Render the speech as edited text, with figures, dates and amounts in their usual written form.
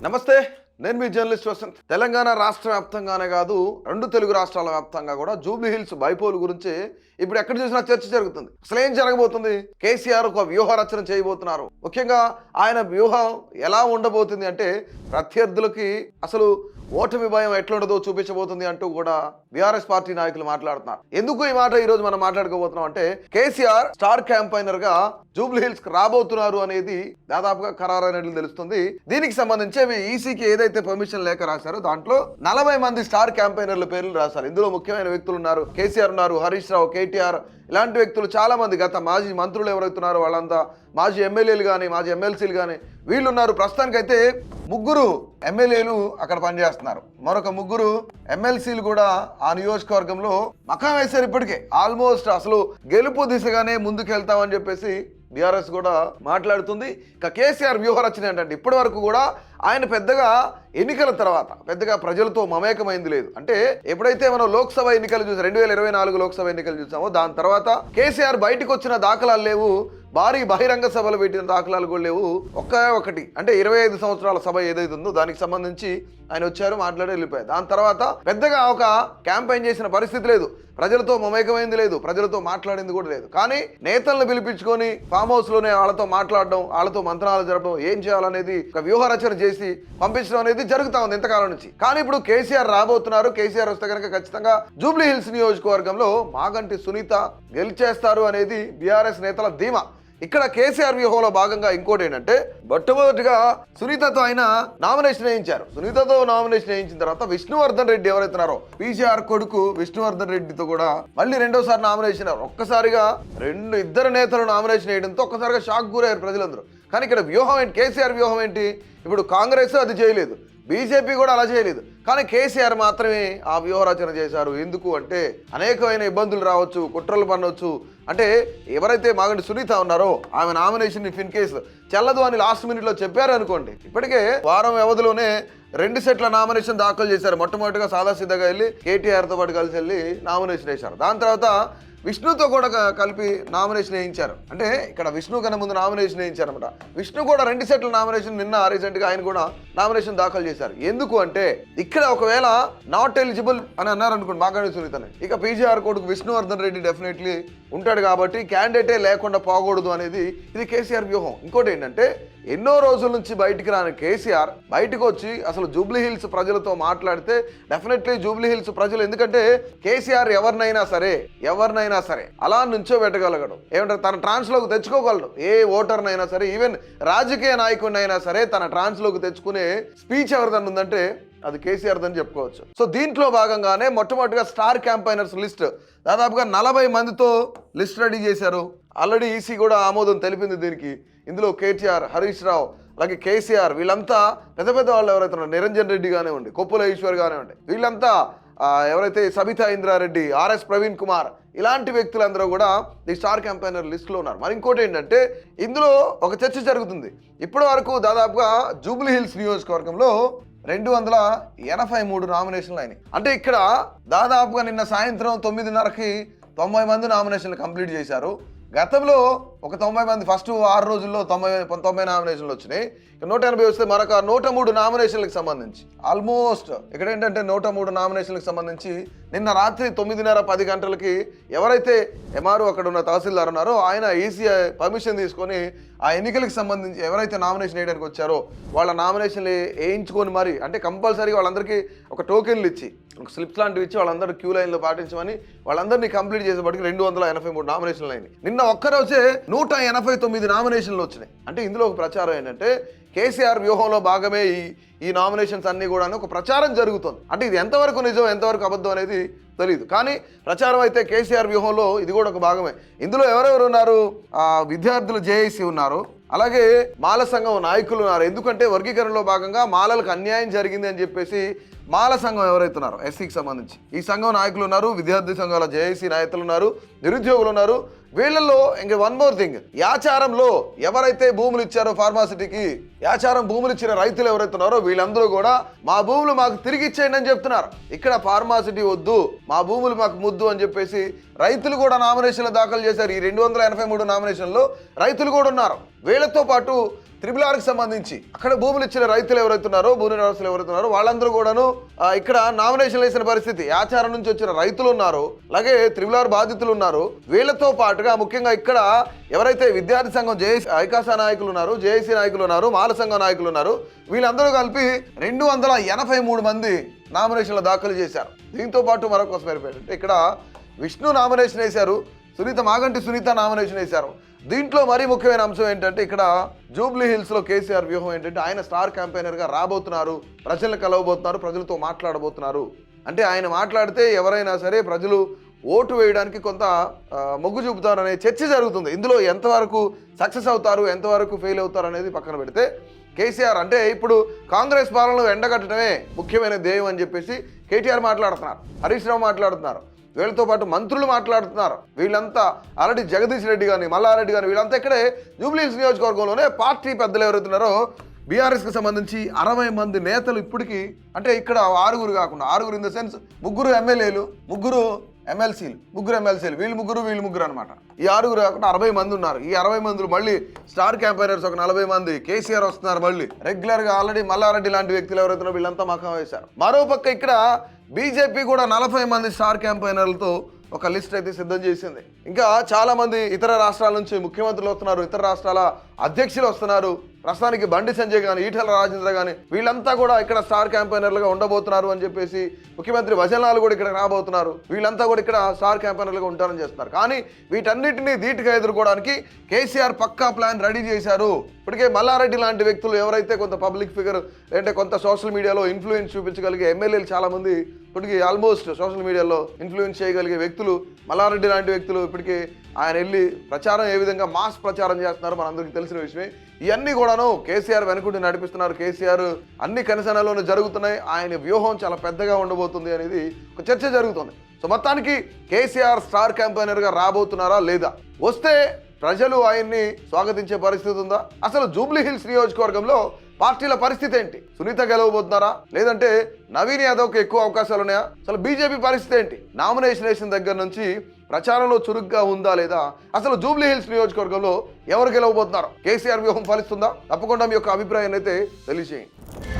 నమస్తే, నేను మీ జర్నలిస్ట్ వసంత్. తెలంగాణ రాష్ట్ర వ్యాప్తంగానే కాదు, 2 తెలుగు రాష్ట్రాల వ్యాప్తంగా కూడా జూబ్లీ హిల్స్ బైపోల్ గురించి ఇప్పుడు ఎక్కడ చూసినా చర్చ జరుగుతుంది. అసలు ఏం జరగబోతుంది? కేసీఆర్ ఒక వ్యూహ రచన చేయబోతున్నారు. ముఖ్యంగా ఆయన వ్యూహం ఎలా ఉండబోతుంది అంటే ప్రత్యర్థులకి అసలు ఓటమి భయం ఎట్లుండదో చూపించబోతుంది అంటూ కూడా బీఆర్ఎస్ పార్టీ నాయకులు మాట్లాడుతున్నారు. ఎందుకు ఈ మాట ఈ రోజు మనం మాట్లాడుకోబోతున్నాం అంటే కేసీఆర్ స్టార్ క్యాంపైనర్ గా జూబ్లీ హిల్స్ కి రాబోతున్నారు అనేది దాదాపుగా ఖరారైనట్లు తెలుస్తుంది. దీనికి సంబంధించి ఈసీకి ఏదైతే పర్మిషన్ లేఖ రాశారో దాంట్లో 40 మంది స్టార్ క్యాంపైనర్ల పేర్లు రాశారు. ఇందులో ముఖ్యమైన వ్యక్తులు ఉన్నారు. కేసీఆర్ ఉన్నారు, హరీష్ రావు, కేటీఆర్, ఇలాంటి వ్యక్తులు చాలా మంది. గత మాజీ మంత్రులు ఎవరైతున్నారో వాళ్ళంతా, మాజీ ఎమ్మెల్యేలు కానీ, మాజీ ఎమ్మెల్సీలు కానీ వీళ్ళు ఉన్నారు. ప్రస్తుతానికైతే 3 ఎమ్మెల్యేలు అక్కడ పనిచేస్తున్నారు. మరొక 3 ఎమ్మెల్సీలు కూడా ఆ నియోజకవర్గంలో మకాం వేశారు. ఇప్పటికే ఆల్మోస్ట్ అసలు గెలుపు దిశగానే ముందుకెళ్తామని చెప్పేసి బీఆర్ఎస్ కూడా మాట్లాడుతుంది. ఇక కేసీఆర్ వ్యూహ రచన ఏంటంటే ఇప్పటి వరకు కూడా ఆయన పెద్దగా ఎన్నికల తర్వాత పెద్దగా ప్రజలతో మమేకమైంది లేదు. అంటే ఎప్పుడైతే మనం లోక్సభ ఎన్నికలు చూసాం, 2024 లోక్సభ ఎన్నికలు చూసామో దాని తర్వాత కేసీఆర్ బయటకు వచ్చిన దాఖలాలు లేవు. భారీ బహిరంగ సభలు పెట్టిన దాఖలాలు కూడా లేవు. ఒకటి అంటే 25 సంవత్సరాల సభ ఏదైతే ఉందో దానికి సంబంధించి ఆయన వచ్చారు, మాట్లాడి వెళ్ళిపోయారు. దాని తర్వాత పెద్దగా ఒక క్యాంపెయిన్ చేసిన పరిస్థితి లేదు. ప్రజలతో మమేకమైంది లేదు, ప్రజలతో మాట్లాడింది కూడా లేదు. కానీ నేతలను పిలిపించుకొని ఫామ్ హౌస్ లోనే వాళ్ళతో మాట్లాడడం, వాళ్ళతో మంత్రాలు జరపడం, ఏం చేయాలనేది ఒక వ్యూహ రచన చేసి పంపించడం అనేది జరుగుతా ఉంది ఇంతకాలం నుంచి. కానీ ఇప్పుడు కేసీఆర్ రాబోతున్నారు. కేసీఆర్ వస్తే కనుక ఖచ్చితంగా జూబ్లీ హిల్స్ నియోజకవర్గంలో మాగంటి సునీత గెలిచేస్తారు అనేది బీఆర్ఎస్ నేతల ధీమా. ఇక్కడ కేసీఆర్ వ్యూహంలో భాగంగా ఇంకోటి ఏంటంటే మొట్టమొదటిగా సునీతతో ఆయన నామినేషన్ వేయించారు. సునీతతో నామినేషన్ వేయించిన తర్వాత విష్ణువర్ధన్ రెడ్డి ఎవరైతున్నారో పీసీఆర్ కొడుకు విష్ణువర్ధన్ రెడ్డితో కూడా మళ్ళీ రెండోసారి నామినేషన్. ఒక్కసారిగా ఇద్దరు నేతలు నామినేషన్ వేయడంతో ఒక్కసారిగా షాక్ గురయ్యారు ప్రజలందరూ. కానీ ఇక్కడ వ్యూహం ఏంటి? కేసీఆర్ వ్యూహం ఏంటి? ఇప్పుడు కాంగ్రెస్ అది చేయలేదు, బీజేపీ కూడా అలా చేయలేదు. కానీ కేసీఆర్ మాత్రమే ఆ వ్యూహ రచన చేశారు. ఎందుకు అంటే అనేకమైన ఇబ్బందులు రావచ్చు, కుట్రలు పనవచ్చు. అంటే ఎవరైతే మాగంటి సునీత ఉన్నారో ఆమె నామినేషన్ ఇఫ్ ఇన్ కేసు చెల్లదు అని లాస్ట్ మినిట్లో చెప్పారు అనుకోండి, ఇప్పటికే వారం వ్యవధిలోనే 2 సెట్ల నామినేషన్ దాఖలు చేశారు. మొట్టమొదటిగా సాదాసీదాగా వెళ్ళి కేటీఆర్తో పాటు కలిసి వెళ్ళి నామినేషన్ వేశారు. దాని తర్వాత విష్ణుతో కూడా కలిపి నామినేషన్ వేయించారు. అంటే ఇక్కడ విష్ణు కన్నా ముందు నామినేషన్ వేయించారనమాట. విష్ణు కూడా 2 సెట్ల నామినేషన్ నిన్న రీసెంట్గా ఆయన కూడా నామినేషన్ దాఖలు చేశారు. ఎందుకు అంటే ఇక్కడ ఒకవేళ నాట్ ఎలిజిబుల్ అని అన్నారు అనుకోండి మాగంటి సునీతని, ఇక పీజీఆర్ కొడుకు విష్ణువర్ధన్ రెడ్డి డెఫినెట్లీ ఉంటాడు కాబట్టి క్యాండిడేటే లేకుండా పోకూడదు అనేది ఇది కేసీఆర్ వ్యూహం. ఇంకోటి ఏంటంటే ఎన్నో రోజుల నుంచి బయటికి రాని కేసీఆర్ బయటకు వచ్చి అసలు జూబ్లీ హిల్స్ ప్రజలతో మాట్లాడితే డెఫినెట్లీ జూబ్లీ హిల్స్ ప్రజలు, ఎందుకంటే కేసీఆర్ ఎవరినైనా సరే అలా నుంచోబెట్టగలగడు. ఏమంటారు, తన ట్రాన్స్లోకి తెచ్చుకోగలడు. ఏ ఓటర్నైనా సరే, ఈవెన్ రాజకీయ నాయకుడినైనా సరే తన ట్రాన్స్లోకి తెచ్చుకునే స్పీచ్ ఎవరిదన్నా ఉందంటే అది కేసీఆర్ అని చెప్పుకోవచ్చు. సో దీంట్లో భాగంగానే మొట్టమొదటిగా స్టార్ క్యాంపైనర్స్ లిస్ట్ దాదాపుగా 40 మందితో లిస్ట్ రెడీ చేశారు. ఆల్రెడీ ఈసీ కూడా ఆమోదం తెలిపింది దీనికి. ఇందులో కేటీఆర్, హరీష్ రావు, అలాగే కేసీఆర్, వీళ్ళంతా పెద్ద వాళ్ళు ఎవరైతే ఉన్నారు, నిరంజన్ రెడ్డి కానివ్వండి, కొప్పుల ఈశ్వర్ కానివ్వండి, వీళ్ళంతా ఎవరైతే సబితా ఇంద్రారెడ్డి, ఆర్ఎస్ ప్రవీణ్ కుమార్, ఇలాంటి వ్యక్తులందరూ కూడా ఈ స్టార్ క్యాంపైనర్ లిస్టులో ఉన్నారు. మరి ఇంకోటి ఏంటంటే ఇందులో ఒక చర్చ జరుగుతుంది. ఇప్పటి వరకు దాదాపుగా జూబ్లీ హిల్స్ నియోజకవర్గంలో 283 నామినేషన్లు అయినాయి. అంటే ఇక్కడ దాదాపుగా నిన్న సాయంత్రం 9:30కి 90 మంది నామినేషన్లు కంప్లీట్ చేశారు. గతంలో ఒక 90 మంది ఫస్ట్ 6 రోజుల్లో 90 నామినేషన్లు వచ్చినాయి. 180 వస్తే మరొక 103 నామినేషన్లకు సంబంధించి ఆల్మోస్ట్ ఇక్కడ ఏంటంటే 103 నామినేషన్లకు సంబంధించి నిన్న రాత్రి 9:30-10 గంటలకి ఎవరైతే ఎంఆర్ఓ అక్కడ ఉన్న తహసీల్దార్ ఉన్నారో ఆయన ఈసీ పర్మిషన్ తీసుకొని ఆ ఎన్నికలకు సంబంధించి ఎవరైతే నామినేషన్ వేయడానికి వచ్చారో వాళ్ళ నామినేషన్లు వేయించుకొని మరి, అంటే కంపల్సరీగా వాళ్ళందరికీ ఒక టోకెన్లు ఇచ్చి, ఒక స్లిప్స్ లాంటివి ఇచ్చి వాళ్ళందరూ క్యూ లైన్లో పాటించమని వాళ్ళందరినీ కంప్లీట్ చేసేప్పటికి 283 నామినేషన్లు అయినాయి. నిన్న ఒక్కరోజే 189 నామినేషన్లు వచ్చినాయి. అంటే ఇందులో ఒక ప్రచారం ఏంటంటే కేసీఆర్ వ్యూహంలో భాగమే ఈ నామినేషన్స్ అన్నీ కూడా ఒక ప్రచారం జరుగుతుంది. అంటే ఇది ఎంతవరకు నిజం ఎంతవరకు అబద్ధం అనేది తెలియదు. కానీ ప్రచారం అయితే కేసీఆర్ వ్యూహంలో ఇది కూడా ఒక భాగమే. ఇందులో ఎవరెవరు ఉన్నారు? విద్యార్థులు జేఏసీ ఉన్నారు, అలాగే మాల సంఘం నాయకులు ఉన్నారు. ఎందుకంటే వర్గీకరణలో భాగంగా మాలలకు అన్యాయం జరిగింది అని చెప్పేసి మాల సంఘం ఎవరైతే ఉన్నారో ఎస్సీకి సంబంధించి ఈ సంఘం నాయకులు ఉన్నారు, విద్యార్థి సంఘాల జేఏసీ నాయకులు ఉన్నారు, నిరుద్యోగులు ఉన్నారు. వీళ్ళల్లో ఇంక వన్ మోర్ థింగ్, యాచారంలో ఎవరైతే భూములు ఇచ్చారో ఫార్మాసిటీకి, యాచారం భూములు ఇచ్చిన రైతులు ఎవరైతే ఉన్నారో వీళ్ళందరూ కూడా మా భూములు మాకు తిరిగి ఇచ్చేయండి అని చెప్తున్నారు. ఇక్కడ ఫార్మాసిటీ వద్దు, మా భూములు మాకు ముద్దు అని చెప్పేసి రైతులు కూడా నామినేషన్లు దాఖలు చేశారు. ఈ 283 నామినేషన్లో రైతులు కూడా ఉన్నారు. వీళ్ళతో పాటు త్రిబుల్ సంబంధించి అక్కడ భూములు ఇచ్చిన రైతులు ఎవరైతున్నారో భూమి నివాసులు ఎవరైతున్నారో వాళ్ళందరూ కూడాను ఇక్కడ నామినేషన్ వేసిన పరిస్థితి. ఆచారం నుంచి వచ్చిన రైతులు ఉన్నారు, అలాగే త్రిబుల్ బాధితులు ఉన్నారు. వీళ్ళతో పాటుగా ముఖ్యంగా ఇక్కడ ఎవరైతే విద్యార్థి సంఘం జేఏసీ ఐకాసా నాయకులు ఉన్నారు, జేఏసీ నాయకులు ఉన్నారు, మాల సంఘం నాయకులు ఉన్నారు, వీళ్ళందరూ కలిపి 283 మంది నామినేషన్లు దాఖలు చేశారు. దీంతో పాటు మరొక అంటే ఇక్కడ విష్ణు నామినేషన్ వేశారు, మాగంటి సునీత నామినేషన్ వేశారు. దీంట్లో మరీ ముఖ్యమైన అంశం ఏంటంటే ఇక్కడ జూబ్లీ హిల్స్లో కేసీఆర్ వ్యూహం ఏంటంటే ఆయన స్టార్ క్యాంపెయినర్గా రాబోతున్నారు, ప్రజలను కలవబోతున్నారు, ప్రజలతో మాట్లాడబోతున్నారు. అంటే ఆయన మాట్లాడితే ఎవరైనా సరే ప్రజలు ఓటు వేయడానికి కొంత మొగ్గు చూపుతారు అనే చర్చ జరుగుతుంది. ఇందులో ఎంతవరకు సక్సెస్ అవుతారు, ఎంతవరకు ఫెయిల్ అవుతారు అనేది పక్కన పెడితే కేసీఆర్ అంటే ఇప్పుడు కాంగ్రెస్ పాలనలో ఎండగట్టడమే ముఖ్యమైన ధ్యేయం అని చెప్పేసి కేటీఆర్ మాట్లాడుతున్నారు, హరీష్ రావు మాట్లాడుతున్నారు, వీళ్ళతో పాటు మంత్రులు మాట్లాడుతున్నారు. వీళ్ళంతా ఆల్రెడీ జగదీష్ రెడ్డి కానీ మల్లారెడ్డి కానీ వీళ్ళంతా ఇక్కడే జూబ్లీ హిల్స్ నియోజకవర్గంలోనే పార్టీ పెద్దలు ఎవరైతున్నారో బీఆర్ఎస్కి సంబంధించి 60 మంది నేతలు ఇప్పటికీ అంటే ఇక్కడ 6 కాకుండా 6 ఇన్ ద సెన్స్ 3 ఎమ్మెల్యేలు 3 ఎమ్మెల్సీలు 3 ఎమ్మెల్సీలు వీళ్ళు ముగ్గురు అనమాట. ఈ 6 కాకుండా 60 మంది ఉన్నారు. ఈ 60 మందిలో మళ్ళీ స్టార్ క్యాంపైనర్స్ ఒక 40 మంది, కేసీఆర్ వస్తున్నారు, మళ్ళీ రెగ్యులర్గా ఆల్రెడీ మల్లారెడ్డి లాంటి వ్యక్తులు ఎవరైతున్నారో వీళ్ళంతా మకం వేశారు. మరోపక్క ఇక్కడ బీజేపీ కూడా 40 మంది స్టార్ క్యాంపైనర్లతో ఒక లిస్ట్ అయితే సిద్ధం చేసింది. ఇంకా చాలా మంది ఇతర రాష్ట్రాల నుంచి ముఖ్యమంత్రులు వస్తున్నారు, ఇతర రాష్ట్రాల అధ్యక్షులు వస్తున్నారు. ప్రస్తుతానికి బండి సంజయ్ కానీ ఈటెల రాజేంద్ర కానీ వీళ్ళంతా కూడా ఇక్కడ స్టార్ క్యాంపైనర్లుగా ఉండబోతున్నారు అని చెప్పేసి ముఖ్యమంత్రి భజనలాల్ కూడా ఇక్కడ రాబోతున్నారు. వీళ్ళంతా కూడా ఇక్కడ స్టార్ క్యాంపైనర్లుగా ఉంటారని చేస్తున్నారు. కానీ వీటన్నిటిని ధీటుగా ఎదుర్కోవడానికి కేసీఆర్ పక్కా ప్లాన్ రెడీ చేశారు. ఇప్పటికే మల్లారెడ్డి లాంటి వ్యక్తులు ఎవరైతే కొంత పబ్లిక్ ఫిగర్ అంటే కొంత సోషల్ మీడియాలో ఇన్ఫ్లుయెన్స్ చూపించగలిగే ఎమ్మెల్యేలు చాలా మంది ఇప్పటికీ ఆల్మోస్ట్ సోషల్ మీడియాలో ఇన్ఫ్లుయెన్స్ చేయగలిగే వ్యక్తులు మల్లారెడ్డి లాంటి వ్యక్తులు ఇప్పటికీ ఆయన వెళ్ళి ప్రచారం ఏ విధంగా మాస్ ప్రచారం చేస్తున్నారు మనందరికీ తెలిసిన విషయమే. ఇవన్నీ కూడాను కేసీఆర్ వెనుకుండి నడిపిస్తున్నారు. కేసీఆర్ అన్ని కనసనలోనే జరుగుతున్నాయి. ఆయన వ్యూహం చాలా పెద్దగా ఉండబోతుంది అనేది ఒక చర్చ జరుగుతుంది. సో మొత్తానికి కేసీఆర్ స్టార్ క్యాంపెయినర్గా రాబోతున్నారా లేదా, వస్తే ప్రజలు ఆయన్ని స్వాగతించే పరిస్థితి ఉందా, అసలు జూబ్లీ హిల్స్ నియోజకవర్గంలో పార్టీల పరిస్థితి ఏంటి, సునీత గెలవబోతున్నారా లేదంటే నవీన్ యాదవ్కి ఎక్కువ అవకాశాలు ఉన్నాయా, అసలు బీజేపీ పరిస్థితి ఏంటి, నామినేషన్ వేసిన దగ్గర నుంచి ప్రచారంలో చురుగ్గా ఉందా లేదా, అసలు జూబ్లీ హిల్స్ నియోజకవర్గంలో ఎవరు గెలవబోతున్నారు, కేసీఆర్ వ్యూహం ఫలిస్తుందా? తప్పకుండా మీ యొక్క అభిప్రాయాన్ని అయితే తెలియజేయండి.